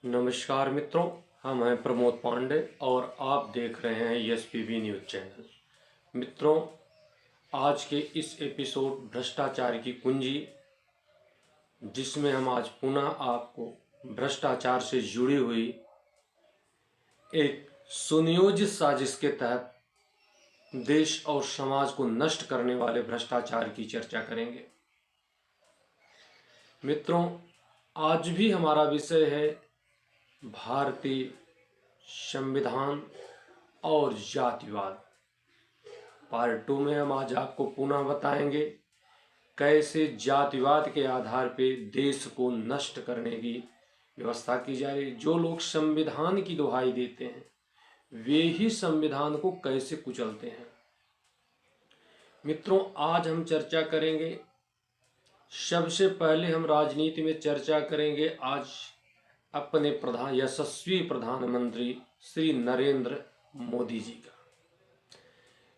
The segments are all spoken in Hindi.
नमस्कार मित्रों, हम हैं प्रमोद पांडे और आप देख रहे हैं एसपीबी न्यूज़ चैनल। मित्रों, आज के इस एपिसोड भ्रष्टाचार की कुंजी, जिसमें हम आज पुनः आपको भ्रष्टाचार से जुड़ी हुई एक सुनियोजित साजिश के तहत देश और समाज को नष्ट करने वाले भ्रष्टाचार की चर्चा करेंगे। मित्रों, आज भी हमारा विषय है भारतीय संविधान और जातिवाद। पार्ट 2 में हम आज आपको पुनः बताएंगे कैसे जातिवाद के आधार पे देश को नष्ट करने की व्यवस्था की जा रही है। जो लोग संविधान की दुहाई देते हैं वे ही संविधान को कैसे कुचलते हैं। मित्रों, आज हम चर्चा करेंगे, सबसे पहले हम राजनीति में चर्चा करेंगे आज अपने यशस्वी प्रधानमंत्री श्री नरेंद्र मोदी जी का।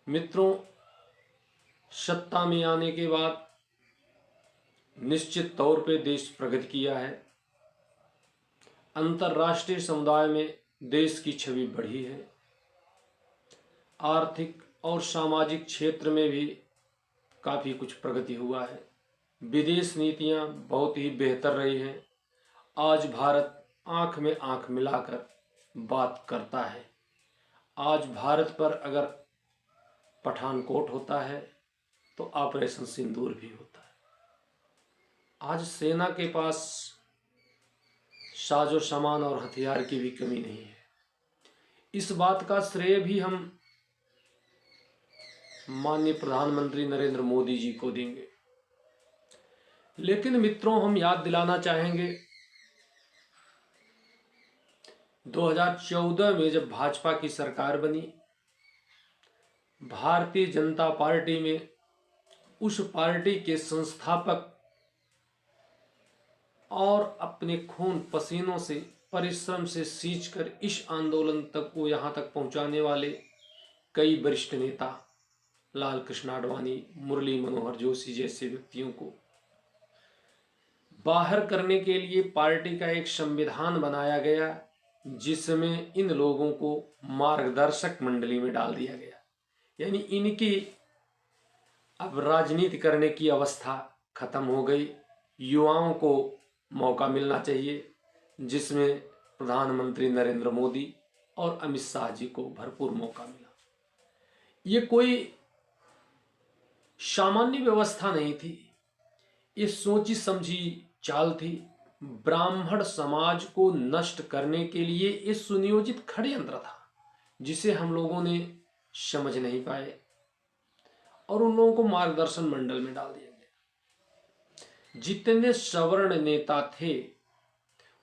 मित्रों, सत्ता में आने के बाद निश्चित तौर पे देश प्रगति किया है। अंतर्राष्ट्रीय समुदाय में देश की छवि बढ़ी है। आर्थिक और सामाजिक क्षेत्र में भी काफ़ी कुछ प्रगति हुआ है। विदेश नीतियां बहुत ही बेहतर रही हैं। आज भारत आंख में आंख मिलाकर बात करता है। आज भारत पर अगर पठानकोट होता है तो ऑपरेशन सिंदूर भी होता है। आज सेना के पास साजो सामान और हथियार की भी कमी नहीं है। इस बात का श्रेय भी हम माननीय प्रधानमंत्री नरेंद्र मोदी जी को देंगे। लेकिन मित्रों, हम याद दिलाना चाहेंगे 2014 में जब भाजपा की सरकार बनी, भारतीय जनता पार्टी में उस पार्टी के संस्थापक और अपने खून पसीनों से परिश्रम से सींचकर इस आंदोलन तक को यहाँ तक पहुँचाने वाले कई वरिष्ठ नेता, लाल कृष्ण आडवाणी, मुरली मनोहर जोशी जैसे व्यक्तियों को बाहर करने के लिए पार्टी का एक संविधान बनाया गया, जिसमें इन लोगों को मार्गदर्शक मंडली में डाल दिया गया। यानी इनकी अब राजनीति करने की अवस्था खत्म हो गई। युवाओं को मौका मिलना चाहिए, जिसमें प्रधानमंत्री नरेंद्र मोदी और अमित शाह जी को भरपूर मौका मिला। ये कोई सामान्य व्यवस्था नहीं थी, ये सोची समझी चाल थी। ब्राह्मण समाज को नष्ट करने के लिए ये सुनियोजित षड्यंत्र था, जिसे हम लोगों ने समझ नहीं पाए और उन लोगों को मार्गदर्शन मंडल में डाल दिया गया। जितने सवर्ण नेता थे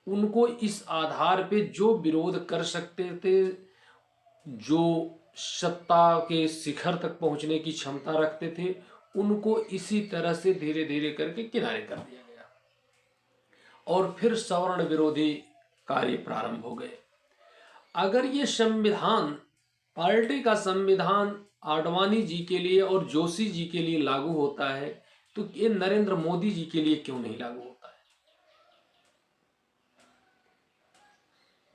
उनको इस आधार पे जो विरोध कर सकते थे, जो सत्ता के शिखर तक पहुंचने की क्षमता रखते थे, उनको इसी तरह से धीरे धीरे करके किनारे कर दिया गया और फिर सवर्ण विरोधी कार्य प्रारंभ हो गए। अगर ये संविधान, पार्टी का संविधान आडवाणी जी के लिए और जोशी जी के लिए लागू होता है, तो ये नरेंद्र मोदी जी के लिए क्यों नहीं लागू होता है?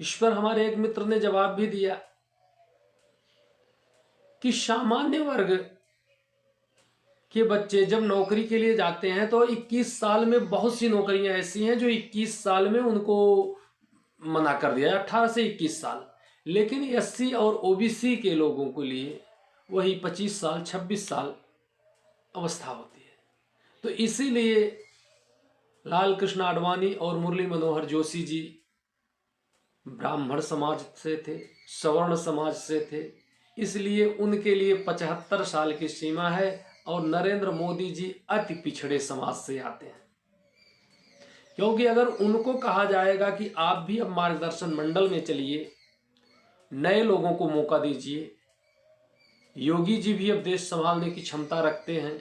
इस पर हमारे एक मित्र ने जवाब भी दिया कि सामान्य वर्ग के बच्चे जब नौकरी के लिए जाते हैं तो 21 साल में बहुत सी नौकरियां ऐसी हैं जो 21 साल में उनको मना कर दिया, 18 से 21 साल। लेकिन एससी और ओबीसी के लोगों के लिए वही 25 साल 26 साल अवस्था होती है। तो इसीलिए लाल कृष्ण आडवाणी और मुरली मनोहर जोशी जी ब्राह्मण समाज से थे, सवर्ण समाज से थे, इसलिए उनके लिए 75 साल की सीमा है और नरेंद्र मोदी जी अति पिछड़े समाज से आते हैं। क्योंकि अगर उनको कहा जाएगा कि आप भी अब मार्गदर्शन मंडल में चलिए, नए लोगों को मौका दीजिए, योगी जी भी अब देश संभालने की क्षमता रखते हैं,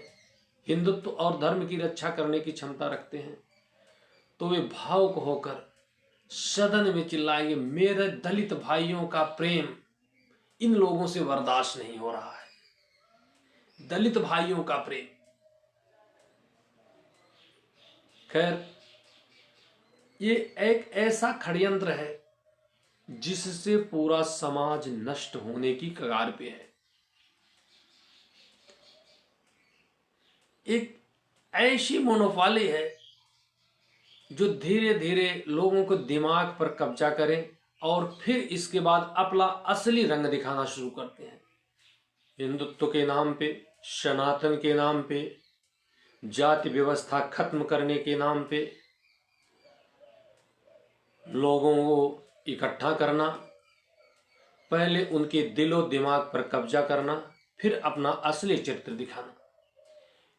हिंदुत्व और धर्म की रक्षा करने की क्षमता रखते हैं, तो वे भावुक होकर सदन में चिल्लाएंगे, मेरे दलित भाइयों का प्रेम इन लोगों से बर्दाश्त नहीं हो रहा है, दलित भाइयों का प्रेम। खैर, ये एक ऐसा षड्यंत्र है जिससे पूरा समाज नष्ट होने की कगार पे है। एक ऐसी मोनोपोली है जो धीरे धीरे लोगों को दिमाग पर कब्जा करें और फिर इसके बाद अपना असली रंग दिखाना शुरू करते हैं। हिंदुत्व के नाम पे, सनातन के नाम पे, जाति व्यवस्था खत्म करने के नाम पे लोगों को इकट्ठा करना, पहले उनके दिलो दिमाग पर कब्जा करना, फिर अपना असली चरित्र दिखाना।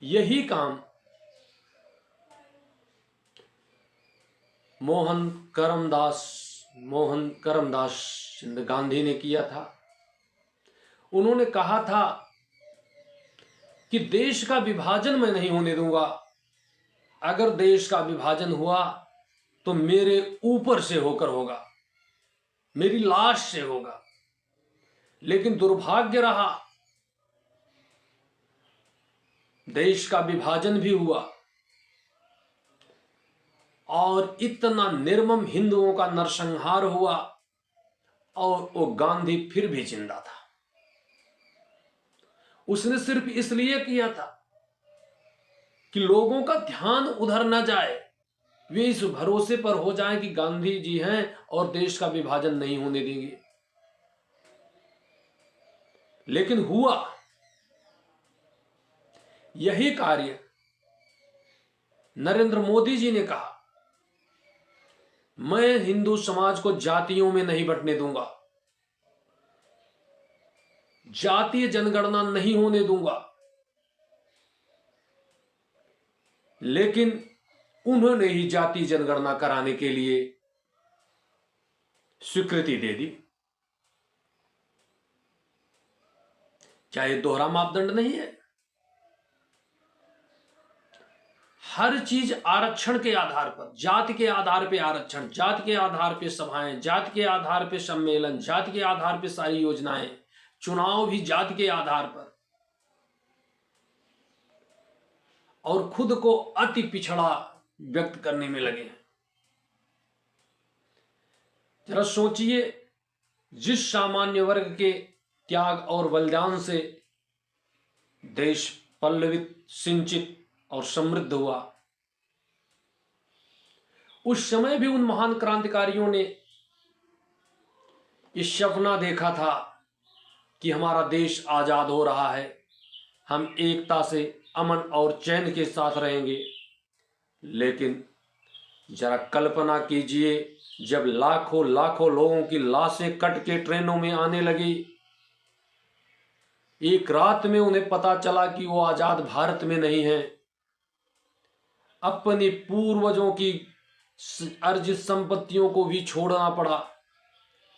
यही काम मोहन करमदास गांधी ने किया था। उन्होंने कहा था कि देश का विभाजन मैं नहीं होने दूंगा। अगर देश का विभाजन हुआ तो मेरे ऊपर से होकर होगा, मेरी लाश से होगा। लेकिन दुर्भाग्य रहा, देश का विभाजन भी हुआ और इतना निर्मम हिंदुओं का नरसंहार हुआ और वो गांधी फिर भी जिंदा था। उसने सिर्फ इसलिए किया था कि लोगों का ध्यान उधर न जाए, वे इस भरोसे पर हो जाएं कि गांधी जी हैं और देश का विभाजन नहीं होने देंगे। लेकिन हुआ। यही कार्य नरेंद्र मोदी जी ने कहा, मैं हिंदू समाज को जातियों में नहीं बंटने दूंगा, जातीय जनगणना नहीं होने दूंगा। लेकिन उन्होंने ही जातीय जनगणना कराने के लिए स्वीकृति दे दी। क्या यह दोहरा मापदंड नहीं है? हर चीज आरक्षण के आधार पर, जाति के आधार पे आरक्षण, जाति के आधार पे सभाएं, जाति के आधार पे सम्मेलन, जाति के आधार पे सारी योजनाएं, चुनाव भी जाति के आधार पर, और खुद को अति पिछड़ा व्यक्त करने में लगे हैं। जरा सोचिए, जिस सामान्य वर्ग के त्याग और बलिदान से देश पल्लवित, सिंचित और समृद्ध हुआ, उस समय भी उन महान क्रांतिकारियों ने इस सपना देखा था कि हमारा देश आजाद हो रहा है, हम एकता से, अमन और चैन के साथ रहेंगे। लेकिन जरा कल्पना कीजिए, जब लाखों लाखों लोगों की लाशें कट के ट्रेनों में आने लगी, एक रात में उन्हें पता चला कि वो आजाद भारत में नहीं है, अपनी पूर्वजों की अर्जित संपत्तियों को भी छोड़ना पड़ा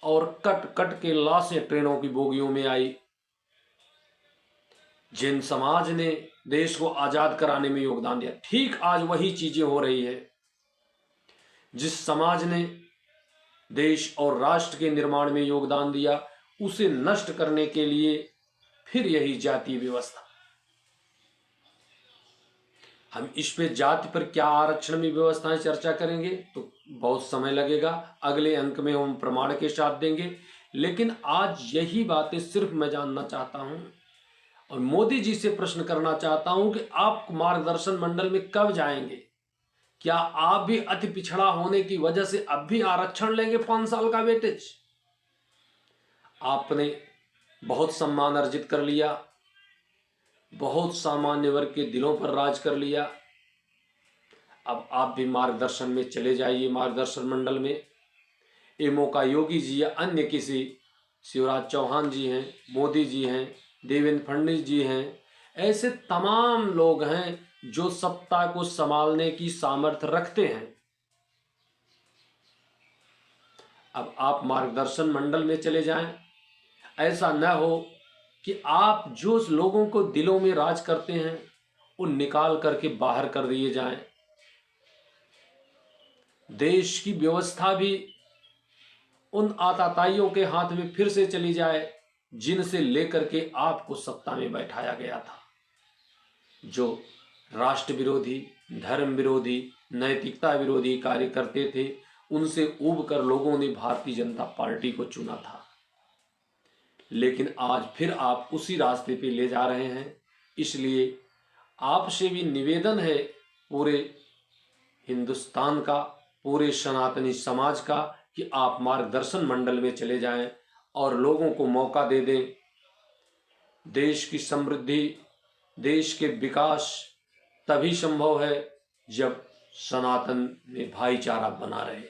और कट कट के लाशें ट्रेनों की बोगियों में आई। जिन समाज ने देश को आजाद कराने में योगदान दिया, ठीक आज वही चीजें हो रही है। जिस समाज ने देश और राष्ट्र के निर्माण में योगदान दिया, उसे नष्ट करने के लिए फिर यही जातीय व्यवस्था। हम इस पे जाति पर क्या आरक्षण में व्यवस्थाएं चर्चा करेंगे तो बहुत समय लगेगा, अगले अंक में हम प्रमाण के साथ देंगे। लेकिन आज यही बातें सिर्फ मैं जानना चाहता हूं और मोदी जी से प्रश्न करना चाहता हूं कि आप मार्गदर्शन मंडल में कब जाएंगे? क्या आप भी अति पिछड़ा होने की वजह से अब भी आरक्षण लेंगे 5 साल का वेटेज? आपने बहुत सम्मान अर्जित कर लिया, बहुत सामान्य वर्ग के दिलों पर राज कर लिया। अब आप भी मार्गदर्शन में चले जाइए, मार्गदर्शन मंडल में। ये मौका योगी जी या अन्य किसी, शिवराज चौहान जी हैं, मोदी जी हैं, देवेंद्र फडणवीस जी हैं, ऐसे तमाम लोग हैं जो सत्ता को संभालने की सामर्थ्य रखते हैं। अब आप मार्गदर्शन मंडल में चले जाएं। ऐसा न हो कि आप जो लोगों को दिलों में राज करते हैं उन निकाल करके बाहर कर दिए जाएं। देश की व्यवस्था भी उन आताताइयों के हाथ में फिर से चली जाए जिनसे लेकर के आपको सत्ता में बैठाया गया था, जो राष्ट्र विरोधी, धर्म विरोधी, नैतिकता विरोधी कार्य करते थे, उनसे ऊब कर लोगों ने भारतीय जनता पार्टी को चुना था। लेकिन आज फिर आप उसी रास्ते पे ले जा रहे हैं। इसलिए आपसे भी निवेदन है, पूरे हिंदुस्तान का, पूरे सनातनी समाज का, कि आप मार्गदर्शन मंडल में चले जाएं और लोगों को मौका दे दें। देश की समृद्धि, देश के विकास तभी संभव है जब सनातन में भाईचारा बना रहे।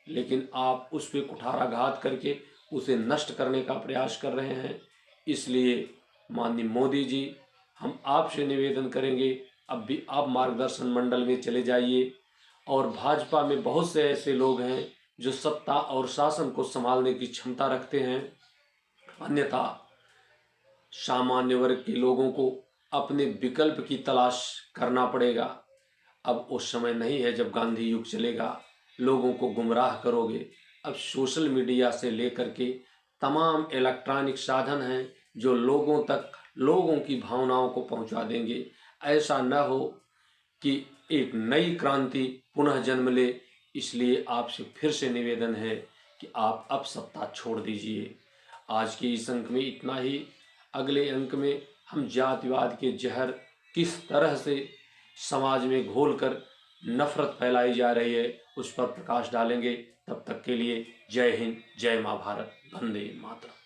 लेकिन आप उस पर कुठाराघात करके उसे नष्ट करने का प्रयास कर रहे हैं। इसलिए माननीय मोदी जी, हम आपसे निवेदन करेंगे, अब भी आप मार्गदर्शन मंडल में चले जाइए। और भाजपा में बहुत से ऐसे लोग हैं जो सत्ता और शासन को संभालने की क्षमता रखते हैं, अन्यथा सामान्य वर्ग के लोगों को अपने विकल्प की तलाश करना पड़ेगा। अब उस समय नहीं है जब गांधी युग चलेगा, लोगों को गुमराह करोगे। अब सोशल मीडिया से लेकर के तमाम इलेक्ट्रॉनिक साधन हैं जो लोगों तक लोगों की भावनाओं को पहुंचा देंगे। ऐसा न हो कि एक नई क्रांति पुनः जन्म ले। इसलिए आपसे फिर से निवेदन है कि आप अब सत्ता छोड़ दीजिए। आज के इस अंक में इतना ही। अगले अंक में हम जातिवाद के जहर किस तरह से समाज में घोलकर नफरत फैलाई जा रही है उस पर प्रकाश डालेंगे। तब तक के लिए जय हिंद, जय माँ भारत, वंदे मातरम।